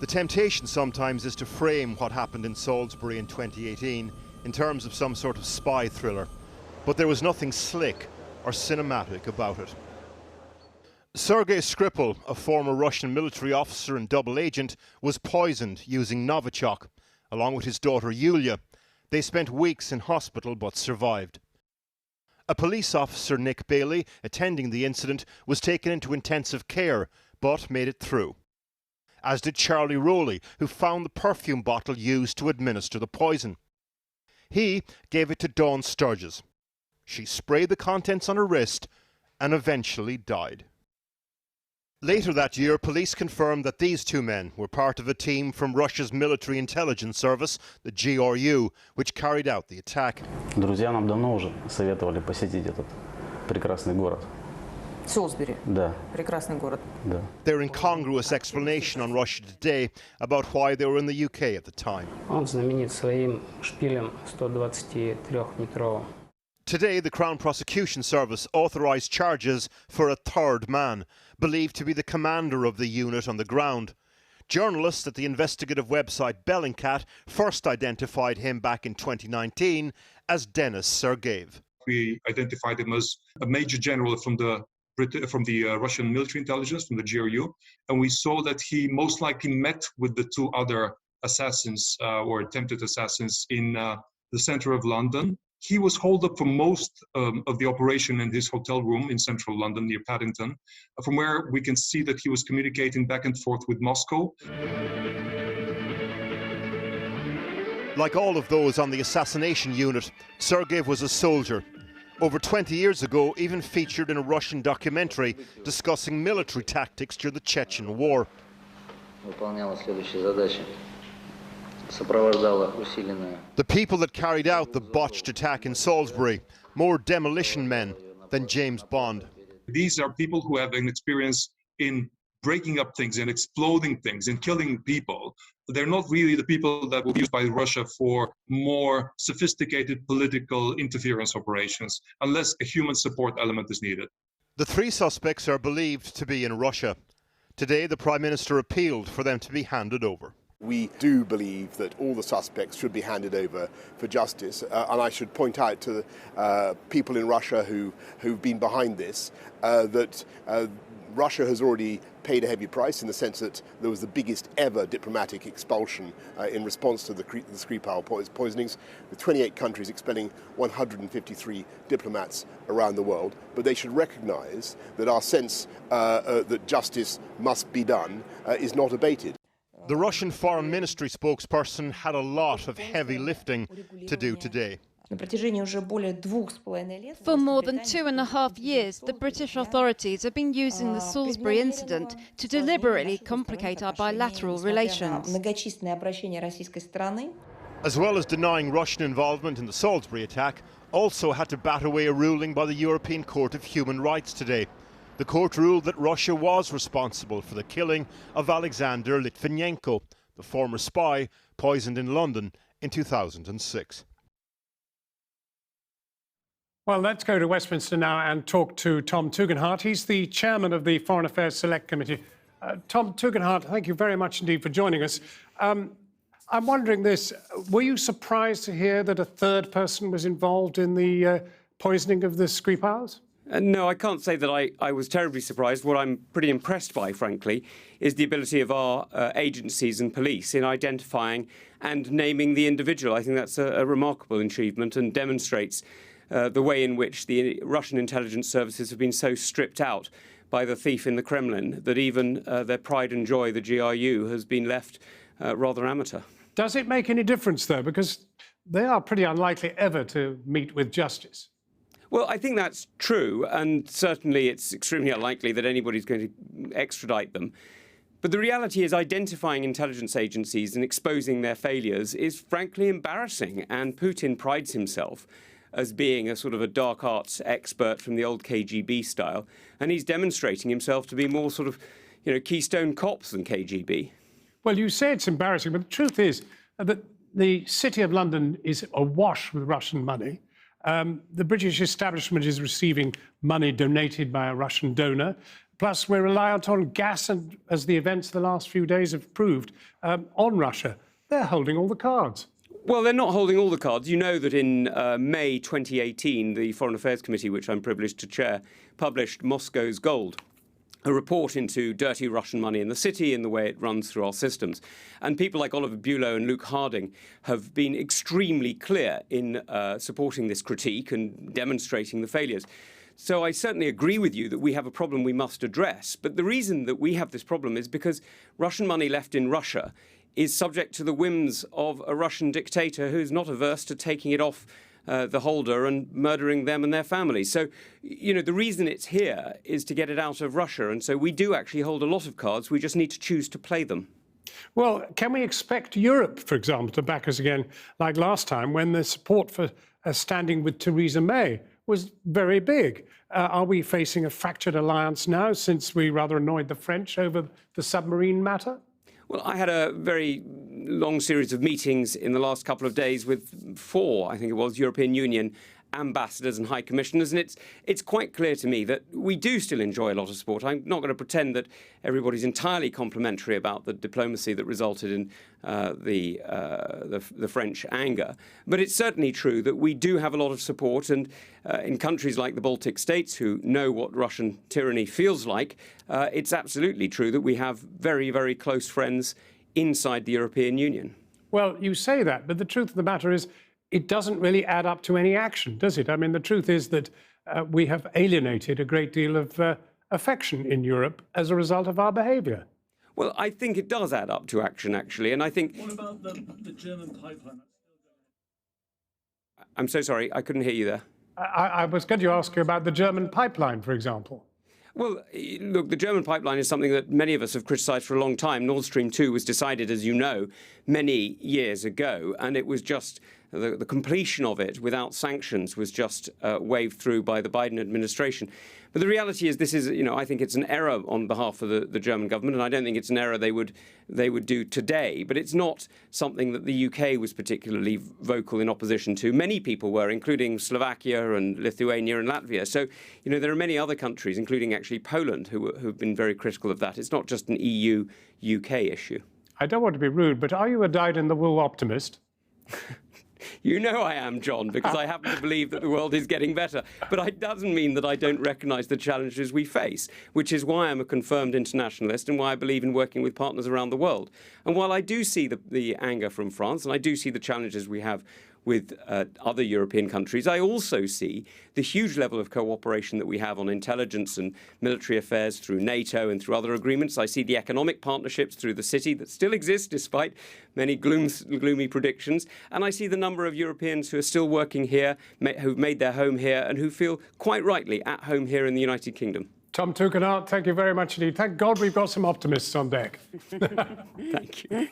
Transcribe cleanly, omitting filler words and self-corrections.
The temptation sometimes is to frame what happened in Salisbury in 2018 in terms of some sort of spy thriller, but there was nothing slick or cinematic about it. Sergei Skripal, a former Russian military officer and double agent, was poisoned using Novichok, along with his daughter Yulia. They spent weeks in hospital but survived. A police officer, Nick Bailey, attending the incident, was taken into intensive care but made it through. As did Charlie Rowley, who found the perfume bottle used to administer the poison. He gave it to Dawn Sturgis. She sprayed the contents on her wrist and eventually died. Later that year, police confirmed that these two men were part of a team from Russia's military intelligence service, the GRU, which carried out the attack. Друзья нам давно уже советовали посетить этот прекрасный город. Salisbury. Да. Прекрасный город. Да. Their incongruous explanation on Russia Today about why they were in the UK at the time. Он знаменит своим шпилем 123-метровым. Today, the Crown Prosecution Service authorised charges for a third man, believed to be the commander of the unit on the ground. Journalists at the investigative website Bellingcat first identified him back in 2019 as Denis Sergeev. We identified him as a major general from the Russian military intelligence, from the GRU, and we saw that he most likely met with the two other assassins or attempted assassins in the centre of London. He was holed up for most of the operation in his hotel room in central London near Paddington, from where we can see that he was communicating back and forth with Moscow. Like all of those on the assassination unit, Sergeev was a soldier. Over 20 years ago, even featured in a Russian documentary discussing military tactics during the Chechen War. The people that carried out the botched attack in Salisbury, more demolition men than James Bond. These are people who have an experience in breaking up things and exploding things and killing people. They're not really the people that will be used by Russia for more sophisticated political interference operations, unless a human support element is needed. The three suspects are believed to be in Russia. Today, the Prime Minister appealed for them to be handed over. We do believe that all the suspects should be handed over for justice, and I should point out to people in Russia who've been behind this that Russia has already paid a heavy price in the sense that there was the biggest ever diplomatic expulsion in response to the Skripal poisonings, with 28 countries expelling 153 diplomats around the world. But they should recognise that our sense that justice must be done is not abated. The Russian Foreign Ministry spokesperson had a lot of heavy lifting to do today. For more than 2.5 years, the British authorities have been using the Salisbury incident to deliberately complicate our bilateral relations. As well as denying Russian involvement in the Salisbury attack, also had to bat away a ruling by the European Court of Human Rights today. The court ruled that Russia was responsible for the killing of Alexander Litvinenko, the former spy poisoned in London in 2006. Well, let's go to Westminster now and talk to Tom Tugendhat. He's the chairman of the Foreign Affairs Select Committee. Tom Tugendhat, thank you very much indeed for joining us. I'm wondering this, were you surprised to hear that a third person was involved in the poisoning of the Skripals? No, I can't say that I was terribly surprised. What I'm pretty impressed by, frankly, is the ability of our agencies and police in identifying and naming the individual. I think that's a remarkable achievement and demonstrates the way in which the Russian intelligence services have been so stripped out by the thief in the Kremlin that even their pride and joy, the GRU, has been left rather amateur. Does it make any difference, though? Because they are pretty unlikely ever to meet with justice. Well, I think that's true, and certainly it's extremely unlikely that anybody's going to extradite them. But the reality is identifying intelligence agencies and exposing their failures is frankly embarrassing, and Putin prides himself as being a sort of a dark arts expert from the old KGB style, and he's demonstrating himself to be more sort of, Keystone Cops than KGB. Well, you say it's embarrassing, but the truth is that the City of London is awash with Russian money. The British establishment is receiving money donated by a Russian donor. Plus, we're reliant on gas, and as the events of the last few days have proved, on Russia. They're holding all the cards. Well, they're not holding all the cards. You know that in May 2018, the Foreign Affairs Committee, which I'm privileged to chair, published Moscow's Gold, a report into dirty Russian money in the city and the way it runs through our systems. And people like Oliver Bulow and Luke Harding have been extremely clear in supporting this critique and demonstrating the failures. So I certainly agree with you that we have a problem we must address. But the reason that we have this problem is because Russian money left in Russia is subject to the whims of a Russian dictator who's not averse to taking it off the holder and murdering them and their families. So, you know, the reason it's here is to get it out of Russia. And so we do actually hold a lot of cards. We just need to choose to play them. Well, can we expect Europe, for example, to back us again like last time when the support for standing with Theresa May was very big? Are we facing a fractured alliance now since we rather annoyed the French over the submarine matter? Well, I had a very long series of meetings in the last couple of days with 4, I think it was, European Union ambassadors and high commissioners, and it's quite clear to me that we do still enjoy a lot of support. I'm not going to pretend that everybody's entirely complimentary about the diplomacy that resulted in the French anger, but it's certainly true that we do have a lot of support, and in countries like the Baltic states who know what Russian tyranny feels like, it's absolutely true that we have very, very close friends inside the European Union. Well, you say that, but the truth of the matter is it doesn't really add up to any action, does it? I mean, the truth is that we have alienated a great deal of affection in Europe as a result of our behaviour. Well, I think it does add up to action, actually, and I think... What about the German pipeline? I'm so sorry, I couldn't hear you there. I was going to ask you about the German pipeline, for example. Well, look, the German pipeline is something that many of us have criticised for a long time. Nord Stream 2 was decided, as you know, many years ago, and it was just the completion of it without sanctions was just waved through by the Biden administration. But the reality is this is, you know, I think it's an error on behalf of the German government, and I don't think it's an error they would do today. But it's not something that the UK was particularly vocal in opposition to. Many people were, including Slovakia and Lithuania and Latvia. So, you know, there are many other countries, including actually Poland, who've been very critical of that. It's not just an EU-UK issue. I don't want to be rude, but are you a dyed-in-the-wool optimist? You know I am, John, because I happen to believe that the world is getting better. But it doesn't mean that I don't recognise the challenges we face, which is why I'm a confirmed internationalist and why I believe in working with partners around the world. And while I do see the anger from France, and I do see the challenges we have with other European countries, I also see the huge level of cooperation that we have on intelligence and military affairs through NATO and through other agreements. I see the economic partnerships through the city that still exist despite many gloomy predictions. And I see the number of Europeans who are still working here, who've made their home here and who feel quite rightly at home here in the United Kingdom. Tom Tugendhat, thank you very much indeed. Thank God we've got some optimists on deck. Thank you.